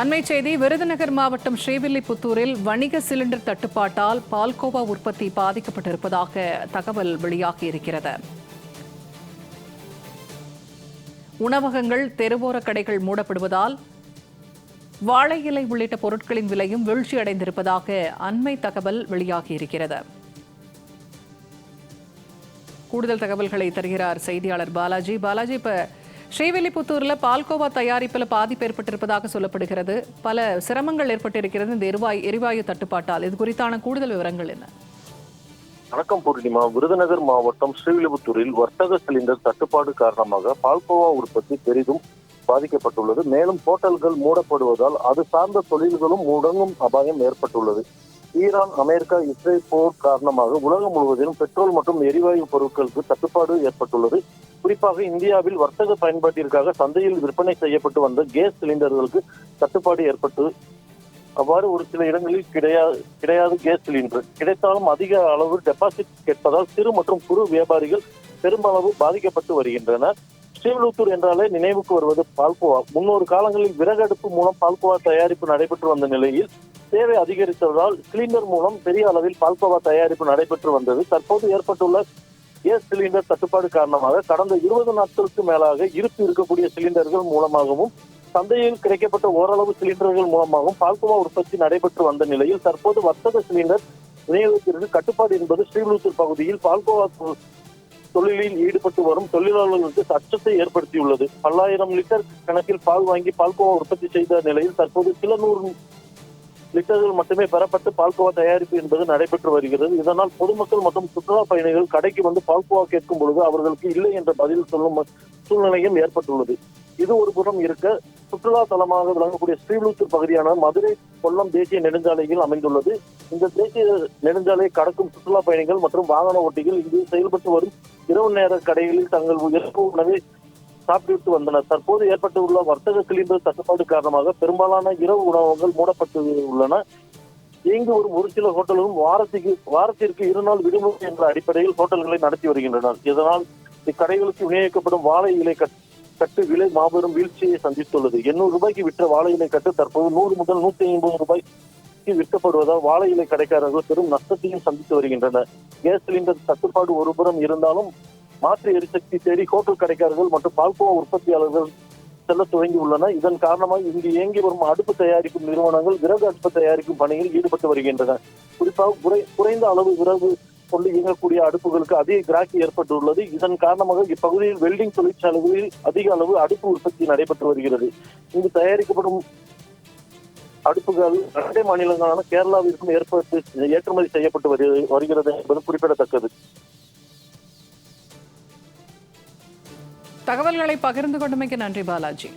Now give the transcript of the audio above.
அண்மை செய்தி. விருதுநகர் மாவட்டம் ஸ்ரீவில்லிபுத்தூரில் வணிக சிலிண்டர் தட்டுப்பாட்டால் பால்கோவா உற்பத்தி பாதிக்கப்பட்டிருப்பதாக தகவல் வெளியாகியிருக்கிறது. உணவகங்கள், தெருவோர கடைகள் மூடப்படுவதால் வாழை இலை உள்ளிட்ட பொருட்களின் விலையும் வீழ்ச்சியடைந்திருப்பதாக அண்மை தகவல் வெளியாகியிருக்கிறது. கூடுதல் தகவல்களை தருகிறார் செய்தியாளர் பாலாஜி. பாலாஜி, இப்ப ஸ்ரீவில்லிபுத்தூர்ல பால்கோவா தயாரிப்பில் பாதிப்பு ஏற்பட்டிருப்பதாக சொல்லப்படுகிறது. பல சிரமங்கள் ஏற்பட்டிருக்கிறது இந்த எரிவாயு தட்டுப்பாட்டால். இது குறித்தான கூடுதல் விவரங்கள் என்ன? வணக்கம் பூர்ணிமா. விருதுநகர் மாவட்டம் ஸ்ரீவில்லிபுத்தூரில் வர்த்தக சிலிண்டர் தட்டுப்பாடு காரணமாக பால்கோவா உற்பத்தி பெரிதும் பாதிக்கப்பட்டுள்ளது. மேலும் ஹோட்டல்கள் மூடப்படுவதால் அது சார்ந்த தொழில்களும் முடங்கும் அபாயம் ஏற்பட்டுள்ளது. ஈரான், அமெரிக்கா, இஸ்ரேல் போர் காரணமாக உலகம் முழுவதிலும் பெட்ரோல் மற்றும் எரிவாயு பொருட்களுக்கு தட்டுப்பாடு ஏற்பட்டுள்ளது. குறிப்பாக இந்தியாவில் வர்த்தக பயன்பாட்டிற்காக சந்தையில் விற்பனை செய்யப்பட்டு வந்த கேஸ் சிலிண்டர்களுக்கு தட்டுப்பாடு ஏற்பட்டு அவ்வாறு ஒரு சில இடங்களில் கிடையாது கேஸ் சிலிண்டர். கிடைத்தாலும் அதிக அளவு டெபாசிட் கேட்பதால் சிறு மற்றும் குறு வியாபாரிகள் பெருமளவு பாதிக்கப்பட்டு வருகின்றனர். ஸ்ரீவில்லிபுத்தூர் என்றாலே நினைவுக்கு வருவது பால்கோவா. முன்னொரு காலங்களில் விறகு அடுப்பு மூலம் பால்கோவா தயாரிப்பு நடைபெற்று வந்த நிலையில் தேவை அதிகரித்ததால் சிலிண்டர் மூலம் பெரிய அளவில் பால்கோவா தயாரிப்பு நடைபெற்று வந்தது. தற்போது ஏற்பட்டுள்ள கேஸ் சிலிண்டர் தட்டுப்பாடு காரணமாக கடந்த 20 நாட்களுக்கு மேலாக இருப்பு இருக்கக்கூடிய சிலிண்டர்கள் மூலமாகவும் சந்தையில் கிடைக்கப்பட்ட ஓரளவு சிலிண்டர்கள் மூலமாகவும் பால்கோவா உற்பத்தி நடைபெற்று வந்த நிலையில் தற்போது வர்த்தக சிலிண்டர் விநியோகத்திற்கு கட்டுப்பாடு என்பது ஸ்ரீவில்லிபுத்தூர் பகுதியில் பால்கோவா தொழிலில் ஈடுபட்டு வரும் தொழிலாளர்களுக்கு அச்சத்தை ஏற்படுத்தியுள்ளது. பல்லாயிரம் லிட்டர் கணக்கில் பால் வாங்கி பால்கோவா உற்பத்தி செய்த நிலையில் தற்போது சில 100 லிட்டர்கள் மட்டுமே பெறப்பட்டு பால்கோவா தயாரிப்பு என்பது நடைபெற்று வருகிறது. இதனால் பொதுமக்கள் மற்றும் சுற்றுலா பயணிகள் கடைக்கு வந்து பால்கோவா கேட்கும் பொழுது அவர்களுக்கு இல்லை என்ற பதில் சொல்லும் சூழ்நிலையும் ஏற்பட்டுள்ளது. இது ஒரு புறம் இருக்க, சுற்றுலா தலமாக விளங்கக்கூடிய ஸ்ரீவில்லிபுத்தூர் பகுதியான மதுரை கொல்லம் தேசிய நெடுஞ்சாலையில் அமைந்துள்ளது. இந்த தேசிய நெடுஞ்சாலையை கடக்கும் சுற்றுலா பயணிகள் மற்றும் வாகன ஓட்டிகள் இங்கு செயல்பட்டு வரும் இரவு நேர கடைகளில் தங்கள் இரவு உணவை சாப்பிட்டு வந்தனர். தற்போது ஏற்பட்டுள்ள வர்த்தக சிலிண்டர் தட்டுப்பாடு காரணமாக பெரும்பாலான இரவு உணவகங்கள் மூடப்பட்டு உள்ளன. இங்கு ஒரு சில ஹோட்டல்களும் வாரத்திற்கு 2 நாள் விடுமுறை என்ற அடிப்படையில் ஹோட்டல்களை நடத்தி வருகின்றனர். இதனால் இக்கடைகளுக்கு விநியோகிக்கப்படும் வாழை இலை கட்டு விலை மாபெரும் வீழ்ச்சியை சந்தித்துள்ளது. 800 ரூபாய்க்கு விற்ற வாழை இலை கட்டு தற்போது 100 முதல் 150 ரூபாய்க்கு விற்கப்படுவதால் வாழை இலை கடைக்காரர்கள் பெரும் நஷ்டத்தையும் சந்தித்து வருகின்றனர். கேஸ் சிலிண்டர் தட்டுப்பாடு ஒருபுறம் இருந்தாலும் மாற்று எரிசக்தி தேடி ஹோட்டல் கடைக்காரர்கள் மற்றும் பால்கோவா உற்பத்தியாளர்கள் செல்ல துவங்கி உள்ளன. இதன் காரணமாக இங்கு இயங்கி வரும் அடுப்பு தயாரிக்கும் நிறுவனங்கள் விறகு அடுப்பு தயாரிக்கும் பணியில் ஈடுபட்டு வருகின்றன. குறிப்பாக குறைந்த அளவு விறகு கொண்டு இயங்கக்கூடிய அடுப்புகளுக்கு அதிக கிராக்கி ஏற்பட்டுள்ளது. இதன் காரணமாக இப்பகுதியில் வெல்டிங் தொழிற்சாலைகளில் அதிக அளவு அடுப்பு உற்பத்தி நடைபெற்று வருகிறது. இங்கு தயாரிக்கப்படும் அடுப்புகள் அண்டை மாநிலங்களான கேரளாவிற்கும் ஏற்றுமதி செய்யப்பட்டு வருகிறது என்பது குறிப்பிடத்தக்கது. தகவல்களை பகிர்ந்து கொண்டமைக்கு நன்றி பாலாஜி.